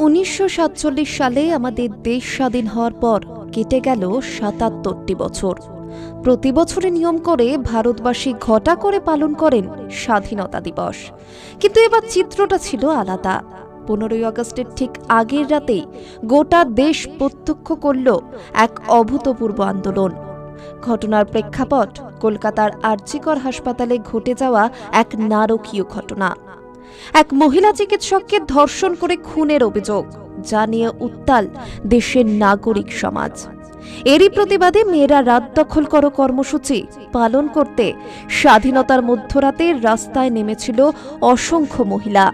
1947 সালে আমাদের দেশ স্বাধীন হওয়ার পর কেটে গেল ৭৭টি বছর। প্রতি বছরে নিয়ম করে ভারতবাসী ঘটা করে পালন করেন স্বাধীনতা দিবস। কিন্তু এবার চিত্রটা ছিল আলাদা। 15ই আগস্টের ঠিক আগের রাতেই গোটা দেশ প্রত্যক্ষ করল এক অভূতপূর্ব আন্দোলন। ঘটনার প্রেক্ষাপট কলকাতার আরজিকর হাসপাতালে ঘটে যাওয়া এক নারকীয় ঘটনা। এক মহিলা চিকিৎসককে ধর্ষণ করে খুনের অভিযোগ, যা নিয়ে উত্তাল দেশের নাগরিক সমাজ। এরই প্রতিবাদে মেয়েরা রাত দখল করো কর্মসূচি পালন করতে স্বাধীনতার মধ্যরাতে রাস্তায় নেমেছিল অসংখ্য মহিলা।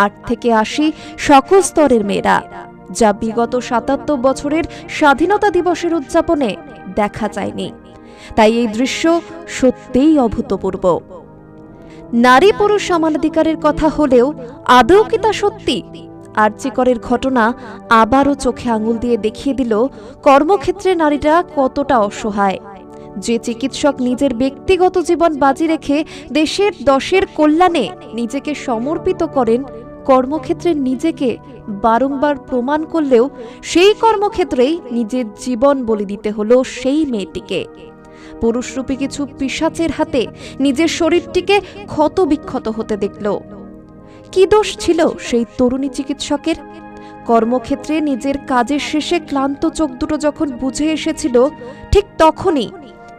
8 থেকে 80 সকল স্তরের মেয়েরা, যা বিগত 77 বছরের স্বাধীনতা দিবসের উদযাপনে দেখা যায়নি। তাই এই দৃশ্য সত্যিই অভূতপূর্ব। নারী পুরুষ সমানাধিকারের কথা হলেও আদৌ কি তা সত্যি? আরজিকরের ঘটনা আবারও চোখে আঙুল দিয়ে দেখিয়ে দিল কর্মক্ষেত্রে নারীরা কতটা অসহায়। যে চিকিৎসক নিজের ব্যক্তিগত জীবন বাজি রেখে দেশের দশের কল্যাণে নিজেকে সমর্পিত করেন, কর্মক্ষেত্রে নিজেকে বারংবার প্রমাণ করলেও সেই কর্মক্ষেত্রেই নিজের জীবন বলি দিতে হলো সেই মেয়েটিকে। পুরুষরূপী কিছু পিশাচের হাতে নিজের শরীরটিকে ক্ষত বিক্ষত হতে দেখল। কি দোষ ছিল সেই তরুণী চিকিৎসকের? কর্মক্ষেত্রে নিজের কাজের শেষে ক্লান্ত চোখ দুটো যখন বুঝে এসেছিল, ঠিক তখনই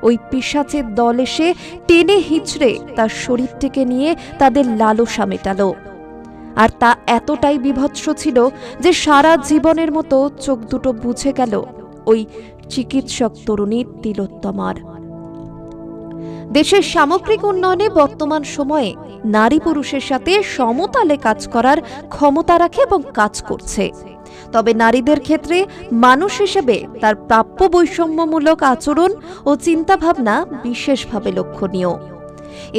ওই পিশাচের দল এসে টেনে হিঁচড়ে তার শরীরটিকে নিয়ে তাদের লালসা মেটালো। আর তা এতটাই বীভৎস ছিল যে সারা জীবনের মতো চোখ দুটো বুঝে গেল ওই চিকিৎসক তরুণী তিলোত্তমার। দেশের সামগ্রিক উন্নয়নে বর্তমান সময়ে নারী পুরুষের সাথে সমতালে কাজ করার ক্ষমতা রাখে এবং কাজ করছে। তবে নারীদের ক্ষেত্রে মানুষ হিসেবে তার প্রাপ্য বৈষম্যমূলক আচরণ ও চিন্তাভাবনা বিশেষভাবে লক্ষণীয়।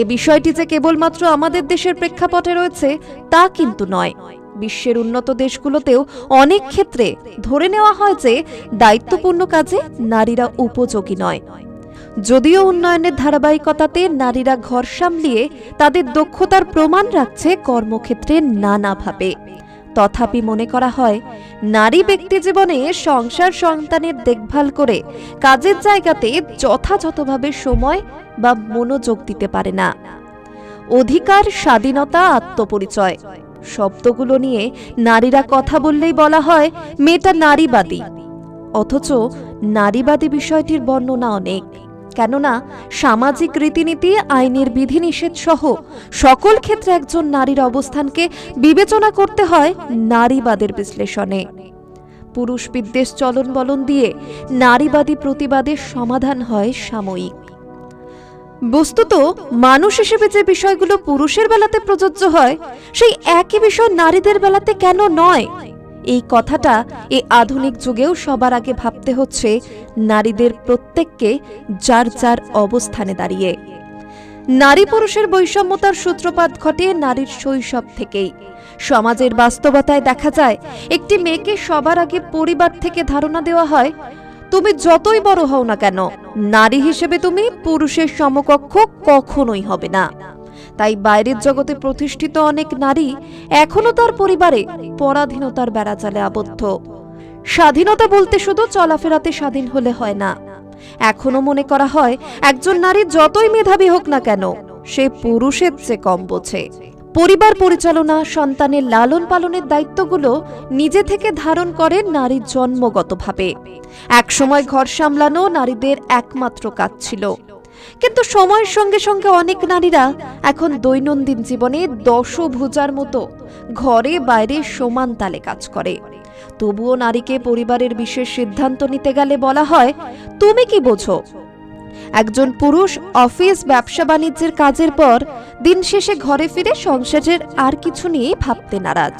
এ বিষয়টি যে কেবলমাত্র আমাদের দেশের প্রেক্ষাপটে রয়েছে তা কিন্তু নয়। বিশ্বের উন্নত দেশগুলোতেও অনেক ক্ষেত্রে ধরে নেওয়া হয় যে দায়িত্বপূর্ণ কাজে নারীরা উপযোগী নয়। যদিও উন্নয়নের ধারাবাহিকতাতে নারীরা ঘর সামলিয়ে তাদের দক্ষতার প্রমাণ রাখছে কর্মক্ষেত্রে নানাভাবে, তথাপি মনে করা হয় নারী ব্যক্তি জীবনে সংসার সন্তানের দেখভাল করে কাজের জায়গাতে যথাযথভাবে সময় বা মনোযোগ দিতে পারে না। অধিকার, স্বাধীনতা, আত্মপরিচয় শব্দগুলো নিয়ে নারীরা কথা বললেই বলা হয় মেয়েটা নারীবাদী। অথচ নারীবাদী বিষয়টির বর্ণনা অনেক। কেননা সামাজিক রীতিনীতি, আইনের বিধিনিষেধ সহ সকল ক্ষেত্রে একজন নারীর অবস্থানকে বিবেচনা করতে হয় নারীবাদের বিশ্লেষণে। পুরুষ বিদ্বেষ চলন বলন দিয়ে নারীবাদী প্রতিবাদের সমাধান হয় সাময়িক। বস্তুত মানুষ হিসেবে যে বিষয়গুলো পুরুষের বেলাতে প্রযোজ্য হয়, সেই একই বিষয় নারীদের বেলাতে কেন নয়? এই কথাটা এই আধুনিক যুগেও সবার আগে ভাবতে হচ্ছে নারীদের প্রত্যেককে যার যার অবস্থানে দাঁড়িয়ে। নারী পুরুষের বৈষম্যতার সূত্রপাত ঘটে নারীর শৈশব থেকেই। সমাজের বাস্তবতায় দেখা যায় একটি মেয়েকে সবার আগে পরিবার থেকে ধারণা দেওয়া হয়, তুমি যতই বড় হও না কেন, নারী হিসেবে তুমি পুরুষের সমকক্ষ কখনোই হবে না। তাই বাইরের জগতে প্রতিষ্ঠিত অনেক নারী এখনো তার পরিবারে পরাধীনতার বেড়াজালে আবদ্ধ। স্বাধীনতা বলতে শুধু চলাফেরাতে স্বাধীন হলে হয় না। এখনো মনে করা হয় একজন নারী যতই মেধাবী হোক না কেন, সে পুরুষের চেয়ে কম বোঝে। পরিবার পরিচালনা, সন্তানের লালন পালনের দায়িত্বগুলো নিজে থেকে ধারণ করে নারী জন্মগতভাবে। একসময় ঘর সামলানো নারীদের একমাত্র কাজ ছিল। কিন্তু সময়ের সঙ্গে সঙ্গে অনেক নারীরা এখন দৈনন্দিন জীবনে দশভুজার মতো ঘরে বাইরে সমান তালে কাজ করে। তবুও নারীকে পরিবারের বিশেষ সিদ্ধান্ত নিতে গেলে বলা হয়, তুমি কি বোঝো? একজন পুরুষ অফিস, ব্যবসা বাণিজ্যের কাজের পর দিন শেষে ঘরে ফিরে সংসারের আর কিছু নিয়ে ভাবতে নারাজ।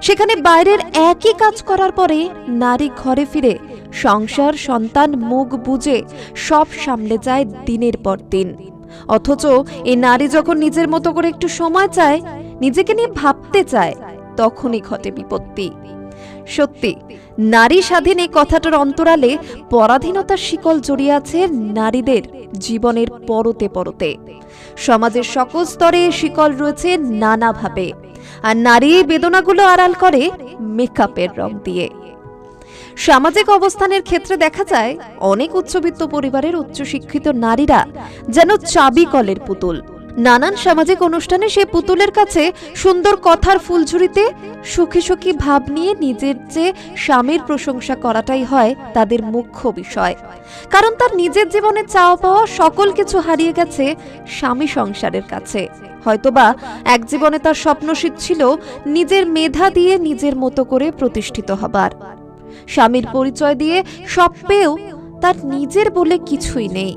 সেখানে বাইরের একই কাজ করার পরে নারী ঘরে ফিরে সংসার, সন্তান মুখ বুজে সব সামলে যায় দিনের পর দিন। অথচ এই নারী যখন নিজের মতো করে একটু সময় চায়, নিজেকে নিয়ে ভাবতে চায়, তখনই ঘটে বিপত্তি। সত্যি নারী স্বাধীন এই কথাটার অন্তরালে পরাধীনতার শিকল জড়িয়ে আছে নারীদের জীবনের পরতে পরতে। সমাজের সকল স্তরে শিকল রয়েছে নানাভাবে, আর নারী এই বেদনাগুলো আড়াল করে মেকআপের রং দিয়ে। সামাজিক অবস্থানের ক্ষেত্রে দেখা যায় অনেক উচ্চবিত্ত পরিবারের উচ্চশিক্ষিত নারীরা যেন চাবি কলের পুতুল। নানান সামাজিক অনুষ্ঠানে সে পুতুলের কাছে সুন্দর কথার ফুলঝুরিতে সুখী সুখী ভাব নিয়ে নিজের চেয়ে স্বামীর প্রশংসা করাটাই হয় তাদের মুখ্য বিষয়। কারণ তার নিজের জীবনে চাওয়া পাওয়া সকল কিছু হারিয়ে গেছে স্বামী সংসারের কাছে। হয়তোবা এক জীবনে তার স্বপ্নশীল ছিল নিজের মেধা দিয়ে নিজের মতো করে প্রতিষ্ঠিত হবার। স্বামীর পরিচয় দিয়ে সব পেয়েও তার নিজের বলে কিছুই নেই,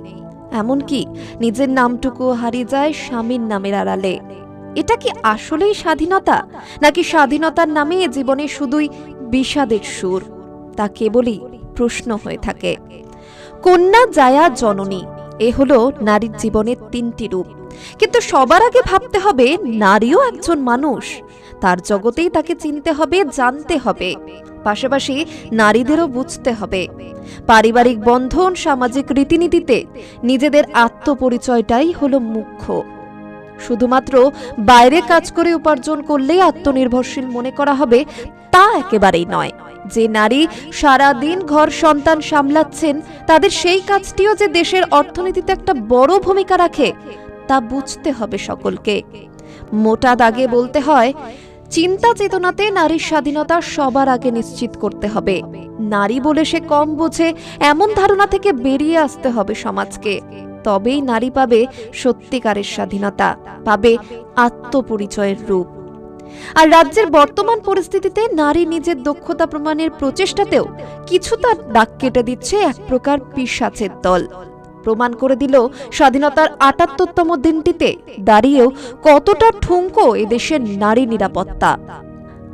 এমনকি নিজের নামটুকু হারিয়ে যায় স্বামীর নামের আড়ালে। এটা কি আসলেই স্বাধীনতা, নাকি স্বাধীনতার নামে জীবনে শুধুই বিষাদের সুর? তা কেবলই প্রশ্ন হয়ে থাকে। কন্যা জায়া জননী, এ হলো নারীর জীবনের তিনটি রূপ। কিন্তু সবার আগে ভাবতে হবে নারীও একজন মানুষ, তার জগতেই তাকে চিনতে হবে, জানতে হবে। পাশাপাশি নারীদেরও বুঝতে হবে পারিবারিক বন্ধন, সামাজিক রীতিনীতিতে নিজেদের আত্মপরিচয়টাই হলো মুখ্য। শুধুমাত্র বাইরে কাজ করে উপার্জন করলেই আত্মনির্ভরশীল মনে করা হবে তা একেবারেই নয়। যে নারী সারা দিন ঘর সন্তান সামলাচ্ছেন, তাদের সেই কাজটিও যে দেশের অর্থনীতিতে একটা বড় ভূমিকা রাখে তা বুঝতে হবে সকলকে। মোটা দাগে বলতে হয়, চিন্তা চেতনাতে নারীর স্বাধীনতা সবার আগে নিশ্চিত করতে হবে। নারী বলে সে কম বোঝে এমন ধারণা থেকে বেরিয়ে আসতে হবে সমাজকে। তবেই নারী পাবে সত্যিকারের স্বাধীনতা, পাবে আত্মপরিচয়ের রূপ। আর রাজ্যের বর্তমান পরিস্থিতিতে নারী নিজের দক্ষতা প্রমাণের প্রচেষ্টাতেও কিছুটা দাগ কেটে দিচ্ছে এক প্রকার পিশাচের দল। প্রমাণ করে দিল স্বাধীনতার ৭৮তম দিনটিতে দাঁড়িয়েও কতটা ঠুনকো এদেশের নারী নিরাপত্তা।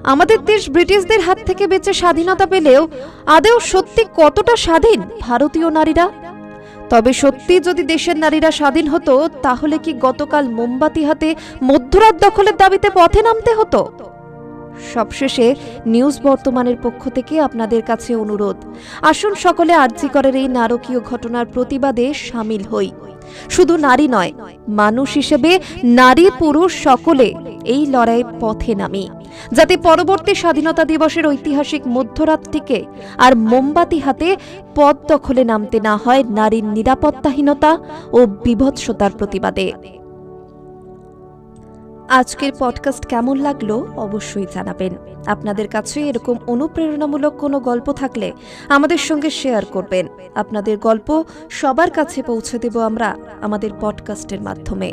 আমাদের দেশ ব্রিটিশদের হাত থেকে বেঁচে স্বাধীনতা পেলেও আদেও সত্যি কতটা স্বাধীন ভারতীয় নারীরা? তবে সত্যি যদি দেশের নারীরা স্বাধীন হতো, তাহলে কি গতকাল মোমবাতি হাতে মধ্যরাত দখলের দাবিতে পথে নামতে হতো? সবশেষে নিউজ বর্তমানের পক্ষ থেকে আপনাদের কাছে অনুরোধ, আসুন সকলে আরজি করের এই নারকীয় ঘটনার প্রতিবাদে সামিল হই। শুধু নারী নয়, মানুষ হিসেবে নারী পুরুষ সকলে এই লড়াইয়ের পথে নামি, যাতে পরবর্তী স্বাধীনতা দিবসের ঐতিহাসিক মধ্যরাতটিকে আর মোমবাতি হাতে পথ দখলে নামতে না হয় নারীর নিরাপত্তাহীনতা ও বিভৎসতার প্রতিবাদে। আজকের পডকাস্ট কেমন লাগলো অবশ্যই জানাবেন। আপনাদের কাছে এরকম অনুপ্রেরণামূলক কোনো গল্প থাকলে আমাদের সঙ্গে শেয়ার করবেন। আপনাদের গল্প সবার কাছে পৌঁছে দেব আমরা আমাদের পডকাস্টের মাধ্যমে।